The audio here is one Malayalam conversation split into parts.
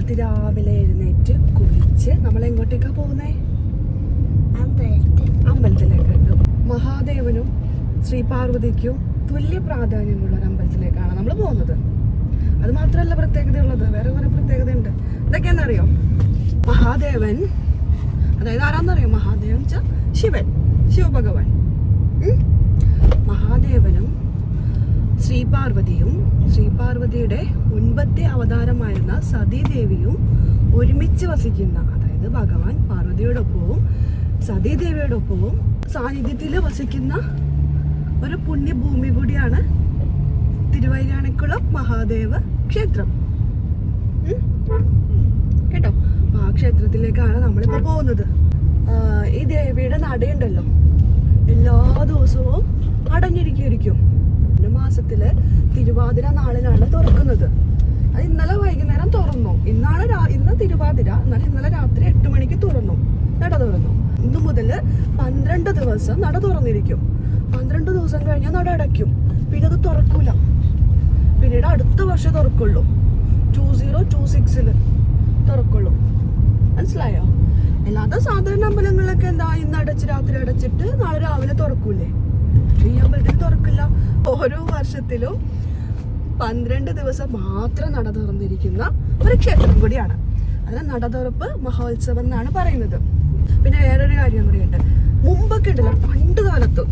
അതിരാവിലെ എഴുന്നേറ്റ് കുളിച്ച് നമ്മൾ എങ്ങോട്ടേക്കാ പോകുന്നേ? അമ്പലത്തിലേക്കുണ്ട്. മഹാദേവനും ശ്രീ പാർവതിക്കും തുല്യ പ്രാധാന്യമുള്ള ഒരു അമ്പലത്തിലേക്കാണ് നമ്മൾ പോകുന്നത്. അത് മാത്രമല്ല പ്രത്യേകതയുള്ളത്, വേറെ കുറെ പ്രത്യേകതയുണ്ട്. എന്തൊക്കെയാണെന്നറിയോ? മഹാദേവൻ, അതായത് ആരാന്നറിയോ? മഹാദേവൻ വെച്ചാൽ ശിവൻ, ശിവഭഗവാൻ. മഹാദേവനും ശ്രീപാർവതിയും ശ്രീപാർവതിയുടെ മുൻപത്തെ അവതാരമായിരുന്ന സതീദേവിയും ഒരുമിച്ച് വസിക്കുന്ന, അതായത് ഭഗവാൻ പാർവതിയോടൊപ്പവും സതീദേവിയോടൊപ്പവും സാന്നിധ്യത്തിൽ വസിക്കുന്ന ഒരു പുണ്യഭൂമി കൂടിയാണ് തിരുവൈരാണിക്കുളം മഹാദേവ ക്ഷേത്രം. കേട്ടോ? അപ്പൊ ആ ക്ഷേത്രത്തിലേക്കാണ് നമ്മളിപ്പോ പോകുന്നത്. ഈ ദേവിയുടെ നടയുണ്ടല്ലോ, എല്ലാ ദിവസവും അടഞ്ഞിരിക്കും. ഒരു മാസത്തില് തിരുവാതിര നാളിലാണ് തുറക്കുന്നത്. അത് ഇന്നലെ വൈകുന്നേരം തുറന്നു. ഇന്ന് തിരുവാതിര, എന്നാൽ ഇന്നലെ രാത്രി 8 മണിക്ക് തുറന്നു, നട തുറന്നു. ഇന്നു മുതൽ 12 ദിവസം നട തുറന്നിരിക്കും. 12 ദിവസം കഴിഞ്ഞാൽ നട അടയ്ക്കും. പിന്നെ അത് തുറക്കൂല. പിന്നീട് അടുത്ത വർഷം തുറക്കുള്ളൂ. 2026 തുറക്കുള്ളൂ. മനസ്സിലായോ? അല്ലാതെ സാധാരണ അമ്പലങ്ങളിലൊക്കെ എന്താ, ഇന്ന് അടച്ച് രാത്രി അടച്ചിട്ട് നാളെ രാവിലെ തുറക്കൂലേ? ഈ അമ്പലത്തിൽ തുറക്കില്ല. ഓരോ വർഷത്തിലും 12 ദിവസം മാത്രം നട തുറന്നിരിക്കുന്ന ഒരു ക്ഷേത്രം കൂടിയാണ്. അതിന് നട തുറപ്പ് മഹോത്സവം എന്നാണ് പറയുന്നത്. പിന്നെ വേറൊരു കാര്യം കൂടിയുണ്ട്. മുമ്പൊക്കെ ഉണ്ടല്ലോ, പണ്ട് കാലത്ത്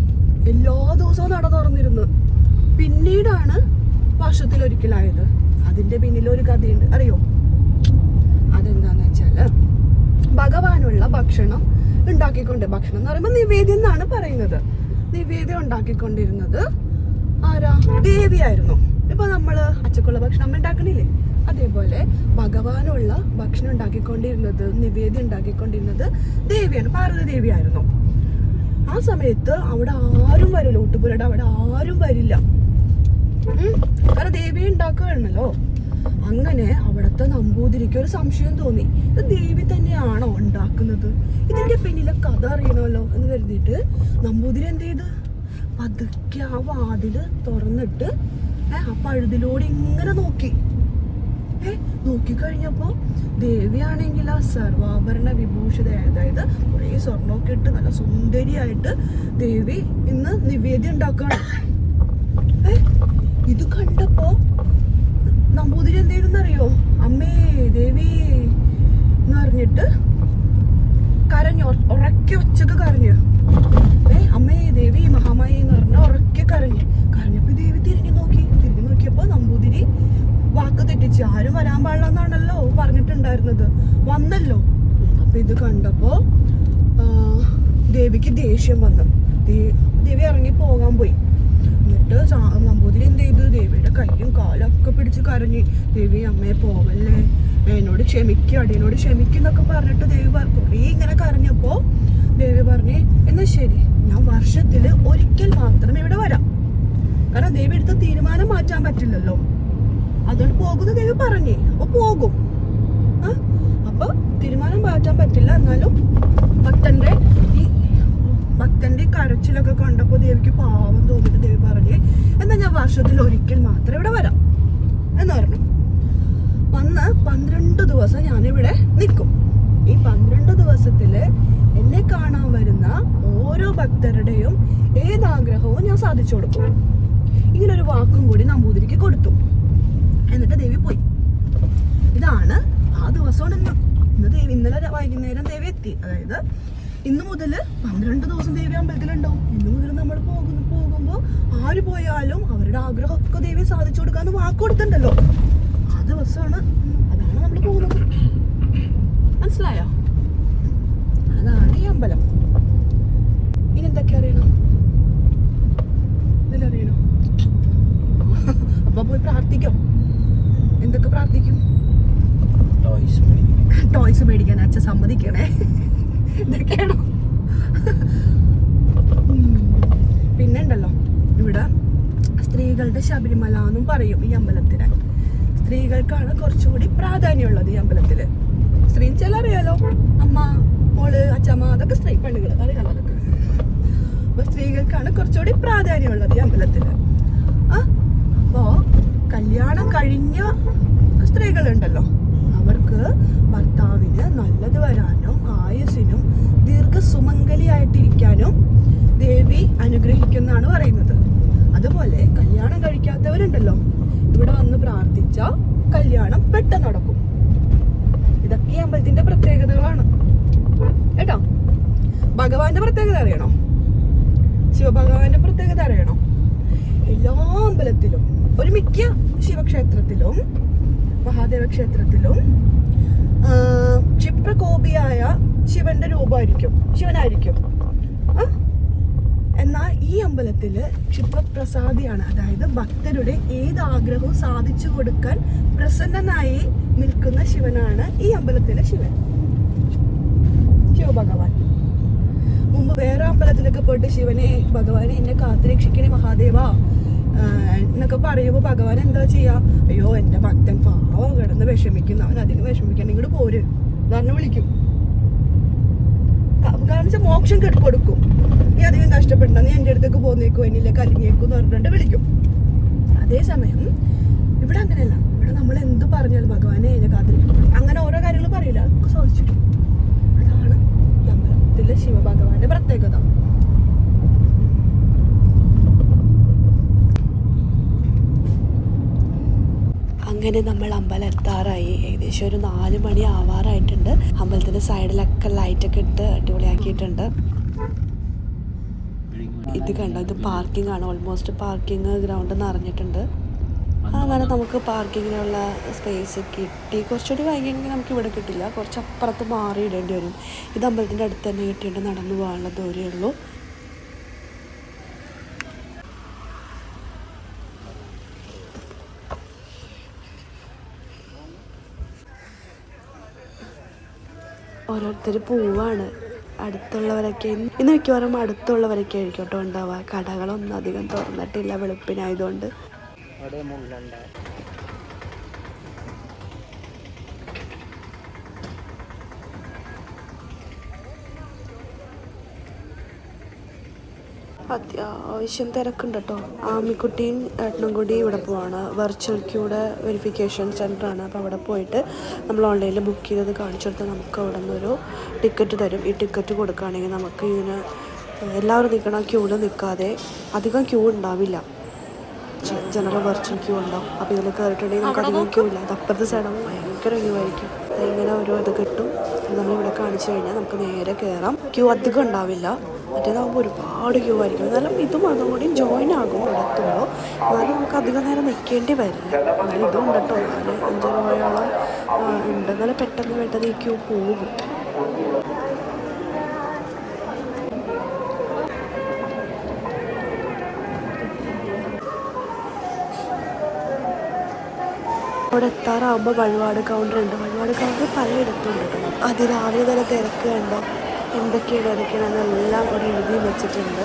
എല്ലാ ദിവസവും നട തുറന്നിരുന്നു. പിന്നീടാണ് വർഷത്തിലൊരിക്കലായത്. അതിന്റെ പിന്നിലൊരു കഥയുണ്ട്, അറിയോ? അതെന്താന്ന് വെച്ചാല്, ഭഗവാനുള്ള ഭക്ഷണം ഭക്ഷണം എന്ന് പറയുമ്പോൾ നിവേദ്യം എന്നാണ് പറയുന്നത്. നിവേദ്യം ഉണ്ടാക്കിക്കൊണ്ടിരുന്നത് ആരാ? ദേവിയായിരുന്നു. ഇപ്പൊ നമ്മള് അച്ചക്കുള്ള ഭക്ഷണം ഉണ്ടാക്കണില്ലേ, അതേപോലെ ഭഗവാനുള്ള ഭക്ഷണം ഉണ്ടാക്കിക്കൊണ്ടിരുന്നത്, നിവേദ്യം ഉണ്ടാക്കിക്കൊണ്ടിരുന്നത് ദേവിയാണ്, പാർവതി ദേവിയായിരുന്നു. ആ സമയത്ത് അവിടെ ആരും വരില്ല, ഊട്ടുപുരയുടെ അവിടെ ആരും വരില്ല. കാരണം ദേവി ഉണ്ടാക്കുകയാണല്ലോ. അങ്ങനെ അവിടുത്തെ നമ്പൂതിരിക്ക് ഒരു സംശയം തോന്നി, ഇത് ദേവി തന്നെയാണോ ഉണ്ടാക്കുന്നത്? ഇതിന്റെ പിന്നിലെ കഥ അറിയണമല്ലോ എന്ന് കരുതിയിട്ട് നമ്പൂതിരി എന്ത് ചെയ്ത്, പതുക്കെ ആ വാതില് തുറന്നിട്ട് ആ പഴുതിലൂടെ ഇങ്ങനെ നോക്കിക്കഴിഞ്ഞപ്പോ ദേവിയാണെങ്കിൽ ആ സർവാഭരണ വിഭൂഷിത, അതായത് കുറെ സ്വർണ്ണമൊക്കെ ഇട്ട് നല്ല സുന്ദരിയായിട്ട് ദേവി ഇന്ന് നിവേദ്യം ഉണ്ടാക്കുകയാണ്. ഇത് കണ്ടപ്പോ നമ്പൂതിരി എന്ത് ചെയ്തെന്നറിയോ? അമ്മേ ദേവി എന്ന് പറഞ്ഞിട്ട് കരഞ്ഞു, ഉറക്കെ ഒച്ചക്ക് കരഞ്ഞു. അമ്മേ ദേവി മഹാമായി എന്ന് പറഞ്ഞ ഉറക്കെ കരഞ്ഞപ്പോ ദേവി തിരിഞ്ഞു നോക്കിയപ്പോ നമ്പൂതിരി വാക്ക് തെറ്റിച്ച്, ആരും വരാൻ പാടില്ല എന്നാണല്ലോ പറഞ്ഞിട്ടുണ്ടായിരുന്നത്, വന്നല്ലോ. അപ്പൊ ഇത് കണ്ടപ്പോ ദേവിക്ക് ദേഷ്യം വന്നു. ദേവി ഇറങ്ങി പോകാൻ പോയി. എന്നിട്ട് നമ്പൂതിരി എന്ത് ചെയ്തു, ദേവിയുടെ കയ്യും കാലും ഒക്കെ പിടിച്ച് കരഞ്ഞു. ദേവി അമ്മയെ പോവല്ലേ, എന്നോട് അടിയനോട് ക്ഷമിക്കുന്നൊക്കെ പറഞ്ഞിട്ട് ദേവി കുറേ ഇങ്ങനെ കരഞ്ഞപ്പോ ദേവി പറഞ്ഞേ, എന്നാ ശരി, ഞാൻ വർഷത്തില് ഒരിക്കൽ മാത്രമേ ഇവിടെ വരാം. കാരണം ദേവി എടുത്ത തീരുമാനം മാറ്റാൻ പറ്റില്ലല്ലോ, അതുകൊണ്ട് പോകുന്ന ദേവി പറഞ്ഞേ. അപ്പൊ പോകും. അപ്പൊ തീരുമാനം മാറ്റാൻ പറ്റില്ല, എന്നാലും ഭക്തന്റെ കരച്ചിലൊക്കെ കണ്ടപ്പോ ദേവിക്ക് പാവം തോന്നിട്ട് ദേവി പറഞ്ഞേ, എന്നാ ഞാൻ വർഷത്തിൽ ഒരിക്കൽ മാത്രം ഇവിടെ വരാം എന്ന് പറഞ്ഞു. വന്ന് 12 ദിവസം ഞാനിവിടെ നിൽക്കും. ഈ 12 ദിവസത്തില് എന്നെ കാണാൻ വരുന്ന ഓരോ ഭക്തരുടെയും ഏതാഗ്രഹവും ഞാൻ സാധിച്ചു കൊടുക്കും. ഇങ്ങനൊരു വാക്കും കൂടി നമ്പൂതിരിക്ക് കൊടുത്തു. എന്നിട്ട് ദേവി പോയി. ഇതാണ് ആ ദിവസം. ഇന്നലെ വൈകുന്നേരം ദേവി എത്തി. അതായത് ഇന്ന് മുതൽ 12 ദിവസം ദേവി അമ്പലത്തിലുണ്ടാവും. ഇന്ന് മുതൽ നമ്മൾ പോകുമ്പോ ആര് പോയാലും അവരുടെ ആഗ്രഹമൊക്കെ ദേവി സാധിച്ചു കൊടുക്കാന്ന് വാക്ക് കൊടുത്തിട്ടുണ്ടല്ലോ. ആ ദിവസമാണ്, അതാണ് നമ്മൾ പോകുന്നത്. മനസ്സിലായോ? അതാണ് ഈ അമ്പലം. ഇനി എന്തൊക്കെ അറിയണം? ഇതിലറിയണോ? അപ്പൊ പോയി പ്രാർത്ഥിക്കാം. എന്തൊക്കെ പ്രാർത്ഥിക്കും? ടോയ്സ് മേടിക്കാൻ അച്ഛൻ സമ്മതിക്കണേ. ഇതൊക്കെയാണോ? പിന്നെ ഉണ്ടല്ലോ, ഇവിടെ സ്ത്രീകളുടെ ശബരിമല എന്നും പറയും ഈ അമ്പലത്തിന്. സ്ത്രീകൾക്കാണ് കുറച്ചുകൂടി പ്രാധാന്യമുള്ളത് ഈ അമ്പലത്തില്. സ്ത്രീ ചിലറിയാലോ, അമ്മ, മോള്, അച്ഛമ്മ, അതൊക്കെ സ്ത്രീ, പെണ്ണുകൾ അറിയാലോ അതൊക്കെ. അപ്പൊ സ്ത്രീകൾക്കാണ് കുറച്ചുകൂടി പ്രാധാന്യമുള്ളത് ഈ അമ്പലത്തില്. അപ്പോ കല്യാണം കഴിഞ്ഞ സ്ത്രീകളുണ്ടല്ലോ, അവർക്ക് അനുഗ്രഹിക്കുന്നാണ് പറയുന്നത്. അതുപോലെ കല്യാണം കഴിക്കാത്തവരുണ്ടല്ലോ, ഇവിടെ വന്ന് പ്രാർത്ഥിച്ച കല്യാണം പെട്ടെന്ന് നടക്കും. ഇതൊക്കെ ഈ അമ്പലത്തിന്റെ പ്രത്യേകതകളാണ് കേട്ടോ. ഭഗവാന്റെ പ്രത്യേകത അറിയണോ? ശിവഭഗവാന്റെ പ്രത്യേകത അറിയണോ? എല്ലാ അമ്പലത്തിലും, ഒരു മിക്ക ശിവക്ഷേത്രത്തിലും മഹാദേവ ക്ഷേത്രത്തിലും ക്ഷിപ്രകോപിയായ ശിവന്റെ ശിവനായിരിക്കും. എന്നാൽ ഈ അമ്പലത്തില് ക്ഷിപ്രപ്രസാദിയാണ്, അതായത് ഭക്തരുടെ ഏത് ആഗ്രഹവും സാധിച്ചു കൊടുക്കാൻ പ്രസന്നനായി നിൽക്കുന്ന ശിവനാണ് ഈ അമ്പലത്തിലെ ശിവഭഗവാൻ. മുമ്പ് വേറെ അമ്പലത്തിലൊക്കെ പോയിട്ട് ഭഗവാനെ എന്നെ കാത്തുരക്ഷിക്കണേ മഹാദേവ എന്നൊക്കെ പറയുമ്പോൾ ഭഗവാൻ എന്താ ചെയ്യാ? അയ്യോ എന്റെ ഭക്തൻ പാവം കിടന്ന് വിഷമിക്കുന്നു, അവൻ അധികം വിഷമിക്കാൻ ഇങ്ങോട്ട് പോര് തന്നെ വിളിക്കും. കാരണം മോക്ഷം കൊടുക്കും. നീ അധികം കഷ്ടപ്പെടണ്ട, നീ എൻ്റെ അടുത്തേക്ക് പോന്നേക്കോ, എന്നില്ല കലിങ്ങേക്കും എന്ന് പറഞ്ഞിട്ട് വിളിക്കും. അതേസമയം ഇവിടെ അങ്ങനെയല്ല. ഇവിടെ നമ്മൾ എന്ത് പറഞ്ഞാലും ഭഗവാനെ എന്നെ കാത്തിരിക്കും, അങ്ങനെ ഓരോ കാര്യങ്ങൾ പറയില്ല, നമുക്ക് സാധിച്ചിട്ടും. അതാണ് ഈ അമ്പലത്തിലെ ശിവഭഗവാന്റെ പ്രത്യേകത. അങ്ങനെ നമ്മൾ അമ്പലം എത്താറായി. ഏകദേശം ഒരു 4 മണി ആവാറായിട്ടുണ്ട്. അമ്പലത്തിന്റെ സൈഡിലൊക്കെ ലൈറ്റൊക്കെ ഇട്ട് അടിപൊളിയാക്കിയിട്ടുണ്ട്. ഇത് കണ്ടോ, ഇത് പാർക്കിംഗ് ആണ്. ഓൾമോസ്റ്റ് പാർക്കിംഗ് ഗ്രൗണ്ട് നിറഞ്ഞിട്ടുണ്ട്. അങ്ങനെ നമുക്ക് പാർക്കിങ്ങിനുള്ള സ്പേസ് കിട്ടി. കുറച്ചുകൂടി വൈകിയെങ്കിൽ നമുക്ക് ഇവിടെ കിട്ടില്ല, കുറച്ച് അപ്പുറത്ത് മാറി ഇടേണ്ടി വരും. ഇത് അമ്പലത്തിൻ്റെ അടുത്ത് തന്നെ കിട്ടിയിട്ട് നടന്നു പോകാനുള്ള ദൂരമേ ഉള്ളൂ. ഓരോരുത്തർ പോവാണ്. അടുത്തുള്ളവരൊക്കെ ഇന്ന് മിക്കവാറും അടുത്തുള്ളവരൊക്കെ ആയിരിക്കും കേട്ടോ ഉണ്ടാവുക. കടകളൊന്നും അധികം തുറന്നിട്ടില്ല വെളുപ്പിനായതുകൊണ്ട്. അത്യാവശ്യം തിരക്കുണ്ട് കേട്ടോ. ആമിക്കുട്ടിയും ഏട്ടനും കൂടി ഇവിടെ പോവാണ്. വെർച്വൽ ക്യൂടെ വെരിഫിക്കേഷൻ സെൻ്ററാണ്. അപ്പോൾ അവിടെ പോയിട്ട് നമ്മൾ ഓൺലൈനിൽ ബുക്ക് ചെയ്തത് കാണിച്ചു കൊടുത്താൽ നമുക്ക് അവിടെ നിന്നൊരു ടിക്കറ്റ് തരും. ഈ ടിക്കറ്റ് കൊടുക്കുകയാണെങ്കിൽ നമുക്ക് ഇതിന് എല്ലാവരും നിൽക്കണം, ക്യൂവിൽ നിൽക്കാതെ. അധികം ക്യൂ ഉണ്ടാവില്ല, ജനറൽ വെർച്വൽ ക്യൂ ഉണ്ടാവും. അപ്പോൾ ഇതിൽ കയറിയിട്ടുണ്ടെങ്കിൽ നമുക്ക് അധികം ക്യൂ ഇല്ല. അത് അപ്പുറത്തെ സൈഡാകുമ്പോൾ ഭയങ്കര ക്യൂ ആയിരിക്കും. ഇങ്ങനെ ഓരോ ഇത് കിട്ടും. നമ്മളിവിടെ കാണിച്ചു കഴിഞ്ഞാൽ നമുക്ക് നേരെ കയറാം. ക്യൂ അധികം ഉണ്ടാവില്ല, മറ്റേതാകുമ്പോൾ ഒരുപാട് ക്യൂ ആയിരിക്കും. എന്നാലും ഇതും അതും കൂടി ജോയിൻ ആകും ഇവിടെ എത്തുമ്പോൾ. എന്നാലും നമുക്ക് അധികം നേരം നിൽക്കേണ്ടി വരില്ല. എന്നാലും ഇതും ഉണ്ട് കേട്ടോ, 5 രൂപയോളം ഉണ്ട്. എന്നാലും പെട്ടെന്ന് ഈ ക്യൂ പോകും. അവിടെ എത്താറാകുമ്പോൾ വഴിപാട് കൗണ്ടർ ഉണ്ട്. വഴിപാട് കൗണ്ടർ പലയിടത്തും ഉണ്ട് കേട്ടോ. അതിരാവിലെ തന്നെ തിരക്ക് കണ്ടോ, എന്തൊക്കെയാണെന്നെല്ലാം അവിടെ എഴുതി വെച്ചിട്ടുണ്ട്.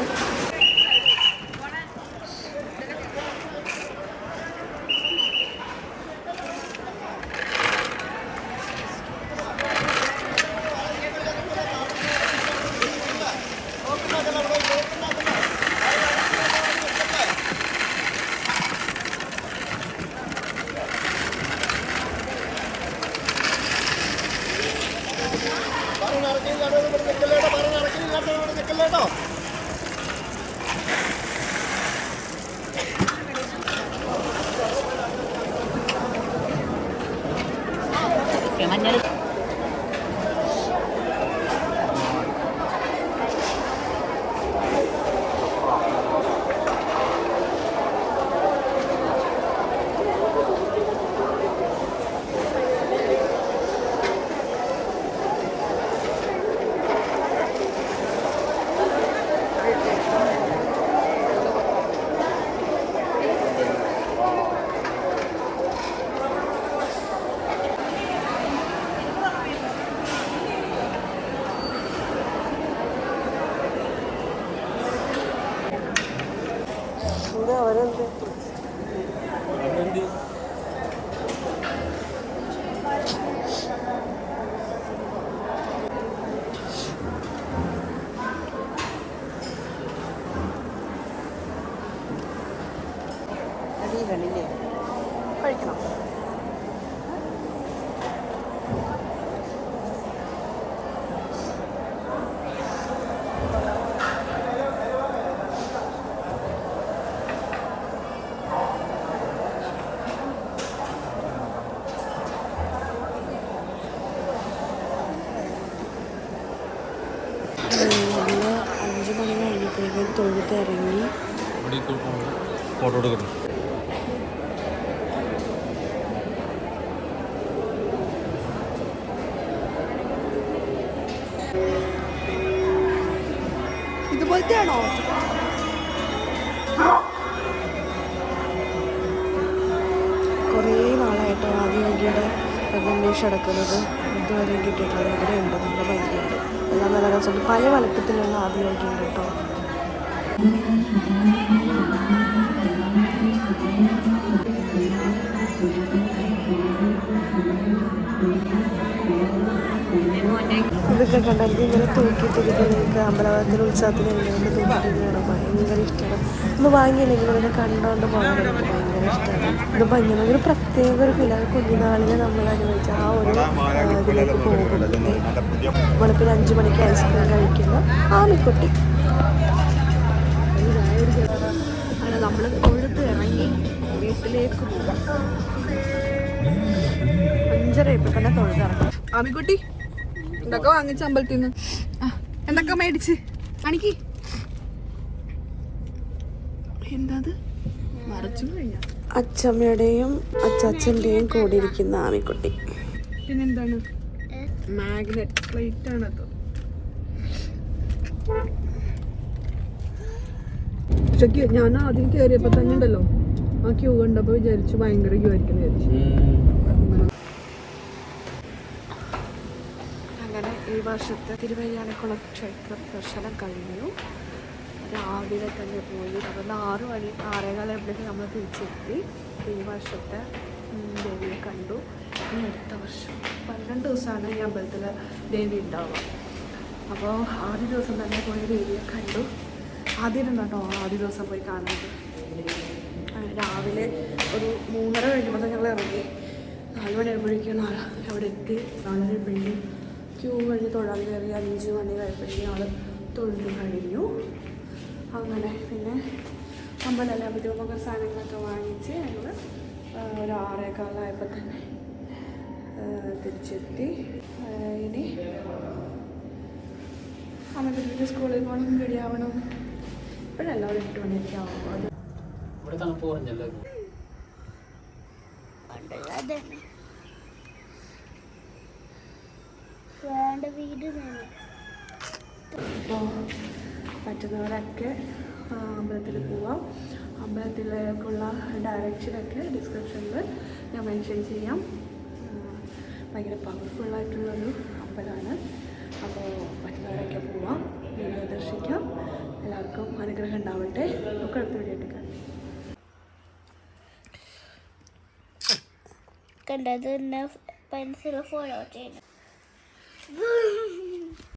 മഞ്ഞൾ അവരെന്ത് കഴിക്കണം. തൊഴുത്ത് ഇറങ്ങി. ഫോട്ടോ എടുക്കണം. ഇതുപോലത്തെ ആണോ? കുറേ നാളായിട്ടോ ആദിയോഗിയുടെ ഗണേഷ് അടക്കുന്നത്. ഇതുവരെ കിട്ടിയിട്ടുള്ളത് ഇവിടെ ഉണ്ട്. നല്ല ഭംഗിയുണ്ട്. എല്ലാം നല്ല രസമുണ്ട്. പല വലുപ്പത്തിലുള്ള ആദിയോഗിയുണ്ട് കേട്ടോ. ഇതൊക്കെ കണ്ടാൽ ഇങ്ങനെ തൂക്കിയിട്ടിരിക്കുന്ന എനിക്ക് അമ്പലവത്തിൽ ഉത്സവത്തിന് എങ്ങനെ തൂക്കിയിട്ടാണ് ഭയങ്കര ഇഷ്ടമാണ്. ഒന്ന് വാങ്ങിയില്ലെങ്കിൽ ഇങ്ങനെ കണ്ടുകൊണ്ട് പോകാൻ എനിക്ക് ഭയങ്കര ഇഷ്ടമാണ്. ഇത് ഭംഗിയാണ്. ഒരു പ്രത്യേക ഒരു ഫീലാണ്. കുഞ്ഞുനാളിൽ നമ്മൾ അനുഭവിച്ച ആ ഒരു ഇതിലേക്ക് പോകും. വെളുപ്പിന് 5 മണിക്ക് ഐസ്ക്രീം കഴിക്കുന്ന ആമിക്കുട്ടി. അങ്ങനെ നമ്മൾ തൊഴുത്ത് ഇറങ്ങി വീട്ടിലേക്ക് പോകാം. 5:30 ഇപ്പം തന്നെ തൊഴുതിറങ്ങി. ആമിക്കുട്ടി എന്തൊക്കെ വാങ്ങിച്ച അമ്പലത്തിൽ നിന്ന്? എന്തൊക്കെ മേടിച്ച് കാണിക്ക്. എന്താ മറച്ചു കഴിഞ്ഞ അച്ഛമ്മയുടെയും അച്ഛൻ്റെയും കൂടി ഇരിക്കുന്ന ആമിക്കുട്ടി. പിന്നെന്താണ്? മാഗ്നറ്റ് പ്ലേറ്റ് ആണത്. പക്ഷെ ഞാൻ ആദ്യം കയറിയപ്പോ തന്നെ ഉണ്ടല്ലോ ആ ക്യൂ കണ്ടപ്പോ വിചാരിച്ചു ഭയങ്കര ക്യൂ ആയിരിക്കും വിചാരിച്ചു. അങ്ങനെ ഈ വർഷത്തെ തിരുവയ്യാലക്കുളം ക്ഷേത്ര ദർശനം കഴിഞ്ഞു. രാവിലെ തന്നെ പോയി. അതൊന്ന് 6 മണി 6:15 നമ്മൾ തിരിച്ചെത്തി. ഈ വർഷത്തെ ദേവിയെ കണ്ടു. ഇനി അടുത്ത വർഷം 12 ദിവസമാണ് ഈ അമ്പലത്തിൽ ദേവി ഉണ്ടാവുക. അപ്പോൾ ആദ്യ ദിവസം തന്നെ പോയി ദേവിയെ കണ്ടു. ആദ്യ ദിവസം പോയി കാണുന്നത്. രാവിലെ ഒരു 3:30 കഴിഞ്ഞപ്പോൾ ഞങ്ങൾ ഇറങ്ങി. 4 മണി ആയപ്പോഴേക്കും അവിടെ എത്തി. 4 കഴിഞ്ഞ് ക്യൂ കഴിഞ്ഞ് തൊഴാൻ കയറി. 5 മണി കഴിഞ്ഞപ്പോഴേക്കും ഞങ്ങൾ തൊഴുത് കഴിഞ്ഞു. അങ്ങനെ പിന്നെ അമ്പലമല്ലേ അപ്പോഴത്തേക്കൊക്കെ സാധനങ്ങളൊക്കെ വാങ്ങിച്ച് ഞങ്ങൾ ഒരു 6:15 ആയപ്പോൾ തന്നെ തിരിച്ചെത്തി. ഇനി അമ്മയ്ക്ക് സ്കൂളിൽ പോകണം, റെഡിയാവണം. ഇപ്പോഴല്ല ഒരു 8 മണിയൊക്കെ ആവുമ്പോൾ അത് അപ്പോൾ പറ്റുന്നവരൊക്കെ അമ്പലത്തിൽ പോവാം. അമ്പലത്തിലേക്കുള്ള ഡയറക്ഷനൊക്കെ ഡിസ്ക്രിപ്ഷനിൽ ഞാൻ മെൻഷൻ ചെയ്യാം. ഭയങ്കര പവർഫുള്ളായിട്ടുള്ളൊരു അമ്പലമാണ്. അപ്പോൾ പറ്റുന്നവരൊക്കെ പോവാം, ദേവിയെ ദർശിക്കാം. എല്ലാവർക്കും അനുഗ്രഹം ഉണ്ടാവട്ടെ. നമുക്ക് അടുത്ത വീഡിയോ എടുക്കാം. കണ്ടത് പെൻസിൽ ഫോളോ ചെയ്യണം.